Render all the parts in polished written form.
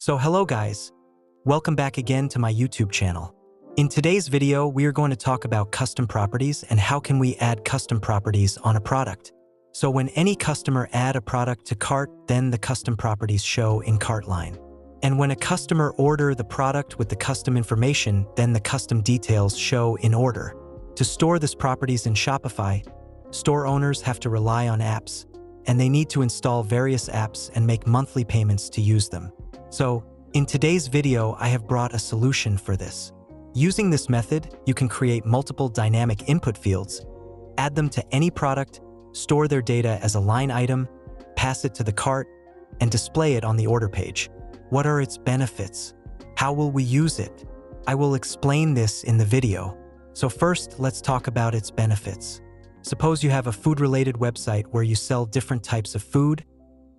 So hello guys, welcome back again to my YouTube channel. In today's video, we are going to talk about custom properties and how can we add custom properties on a product. So when any customer add a product to cart, then the custom properties show in cart line. And when a customer order the product with the custom information, then the custom details show in order. To store this properties in Shopify, store owners have to rely on apps, and they need to install various apps and make monthly payments to use them. So, in today's video, I have brought a solution for this. Using this method, you can create multiple dynamic input fields, add them to any product, store their data as a line item, pass it to the cart, and display it on the order page. What are its benefits? How will we use it? I will explain this in the video. So first, let's talk about its benefits. Suppose you have a food-related website where you sell different types of food,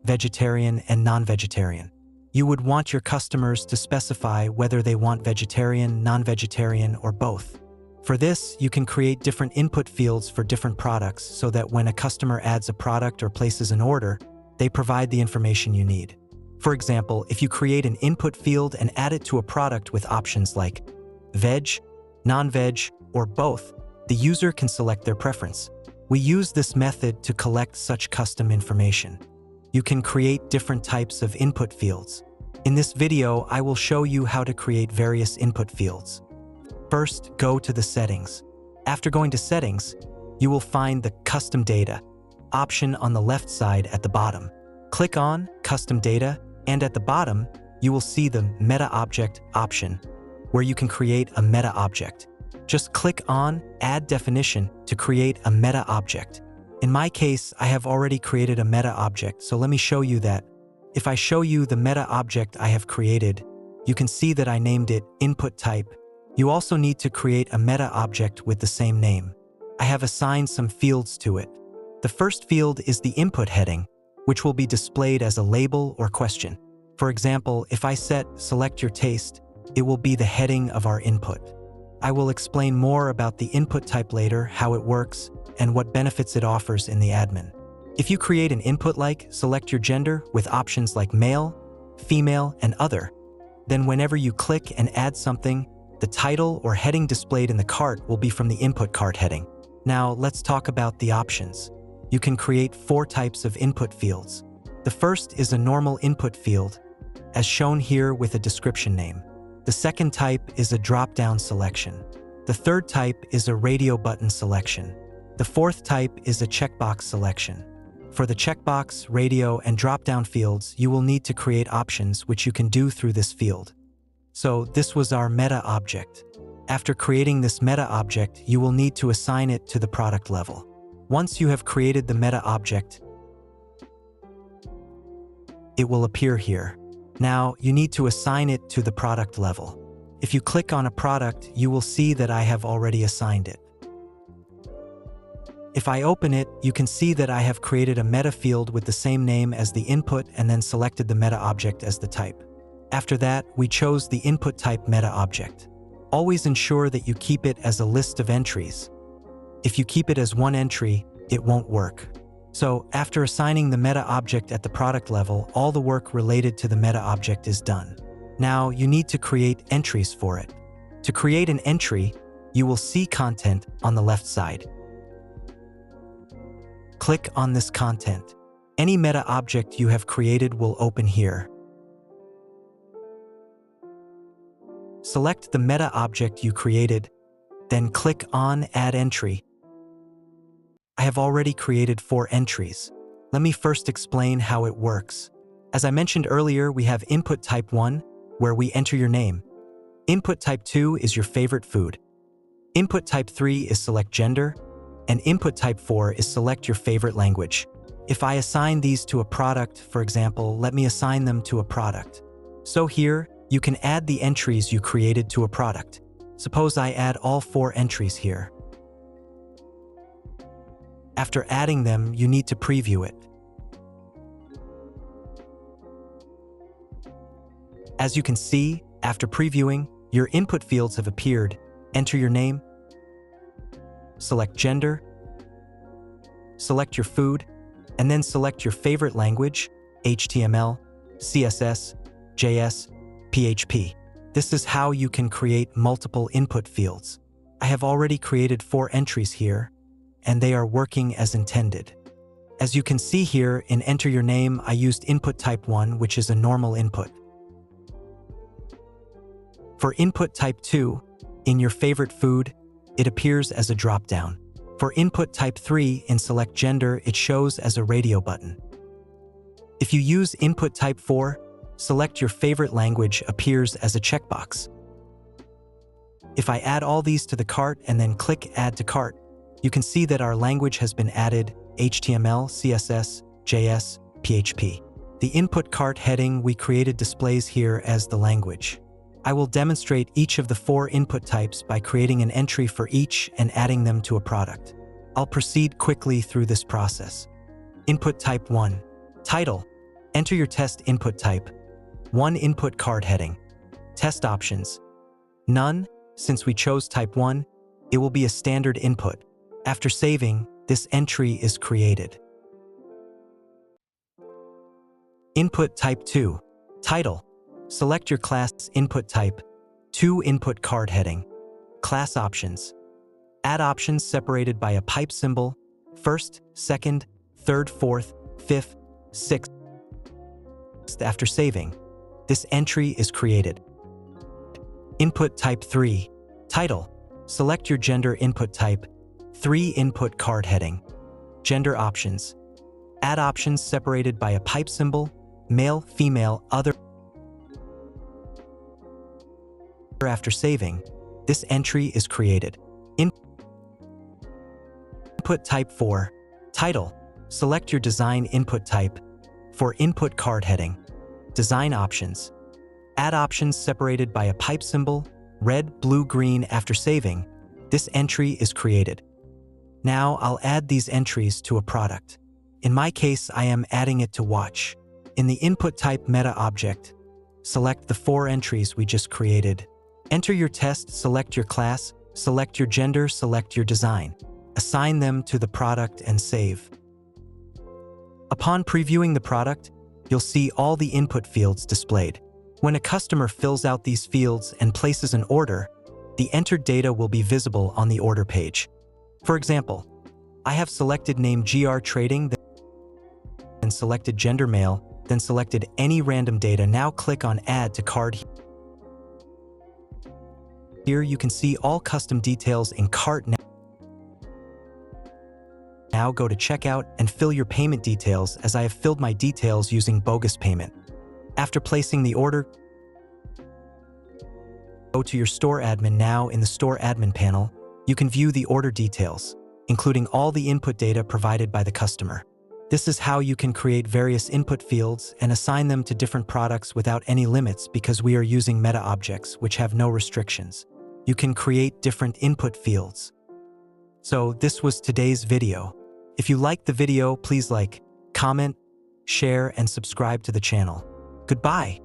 vegetarian and non-vegetarian. You would want your customers to specify whether they want vegetarian, non-vegetarian, or both. For this, you can create different input fields for different products so that when a customer adds a product or places an order, they provide the information you need. For example, if you create an input field and add it to a product with options like veg, non-veg, or both, the user can select their preference. We use this method to collect such custom information. You can create different types of input fields. In this video, I will show you how to create various input fields. First, go to the settings. After going to settings, you will find the Custom Data option on the left side at the bottom. Click on Custom Data, and at the bottom, you will see the metaobject option, where you can create a metaobject. Just click on Add Definition to create a metaobject. In my case, I have already created a metaobject, so let me show you that. If I show you the metaobject I have created, you can see that I named it Input Type. You also need to create a metaobject with the same name. I have assigned some fields to it. The first field is the input heading, which will be displayed as a label or question. For example, if I set Select Your Taste, it will be the heading of our input. I will explain more about the input type later, how it works, and what benefits it offers in the admin. If you create an input like select your gender with options like male, female, and other, then whenever you click and add something, the title or heading displayed in the cart will be from the input cart heading. Now let's talk about the options. You can create 4 types of input fields. The first is a normal input field, as shown here with a description name. The second type is a drop-down selection. The third type is a radio button selection. The fourth type is a checkbox selection. For the checkbox, radio, and drop-down fields, you will need to create options which you can do through this field. So this was our meta object. After creating this meta object, you will need to assign it to the product level. Once you have created the meta object, it will appear here. Now, you need to assign it to the product level. If you click on a product, you will see that I have already assigned it. If I open it, you can see that I have created a meta field with the same name as the input and then selected the meta object as the type. After that, we chose the input type meta object. Always ensure that you keep it as a list of entries. If you keep it as one entry, it won't work. So, after assigning the meta object at the product level, all the work related to the meta object is done. Now, you need to create entries for it. To create an entry, you will see content on the left side. Click on this content. Any meta object you have created will open here. Select the meta object you created, then click on Add Entry. I have already created 4 entries. Let me first explain how it works. As I mentioned earlier, we have Input Type 1, where we enter your name. Input Type 2 is your favorite food. Input Type 3 is select gender, and Input Type 4 is select your favorite language. If I assign these to a product, for example, let me assign them to a product. So here, you can add the entries you created to a product. Suppose I add all 4 entries here. After adding them, you need to preview it. As you can see, after previewing, your input fields have appeared. Enter your name, select gender, select your food, and then select your favorite language, HTML, CSS, JS, PHP. This is how you can create multiple input fields. I have already created 4 entries here, and they are working as intended. As you can see here, in Enter Your Name, I used input type 1, which is a normal input. For input type 2, in your favorite food, it appears as a drop-down. For input type 3, in Select Gender, it shows as a radio button. If you use input type 4, Select Your Favorite Language appears as a checkbox. If I add all these to the cart and then click Add to Cart, you can see that our language has been added: HTML, CSS, JS, PHP. The input cart heading we created displays here as the language. I will demonstrate each of the 4 input types by creating an entry for each and adding them to a product. I'll proceed quickly through this process. Input type 1. Title. Enter your test input type. 1 input cart heading. Test options. None. Since we chose type 1, it will be a standard input. After saving, this entry is created. Input type 2. Title. Select your class input type. 2 input cart heading. Class options. Add options separated by a pipe symbol: first, second, third, fourth, fifth, sixth. After saving, this entry is created. Input type 3. Title. Select your gender input type. 3 input cart heading. Gender options. Add options separated by a pipe symbol: male, female, other. After saving, this entry is created. Input type 4. Title. Select your design input type. For input cart heading. Design options. Add options separated by a pipe symbol: red, blue, green. After saving, this entry is created. Now I'll add these entries to a product. In my case, I am adding it to watch. In the input type meta object, select the 4 entries we just created. Enter your test, select your class, select your gender, select your design. Assign them to the product and save. Upon previewing the product, you'll see all the input fields displayed. When a customer fills out these fields and places an order, the entered data will be visible on the order page. For example, I have selected name GR Trading, then selected gender male, then selected any random data. Now click on Add to Cart. Here you can see all custom details in cart. Now go to checkout and fill your payment details, as I have filled my details using bogus payment. After placing the order, go to your store admin. Now in the store admin panel, you can view the order details, including all the input data provided by the customer. This is how you can create various input fields and assign them to different products without any limits, because we are using meta objects which have no restrictions. You can create different input fields. So this was today's video. If you liked the video, please like, comment, share, and subscribe to the channel. Goodbye.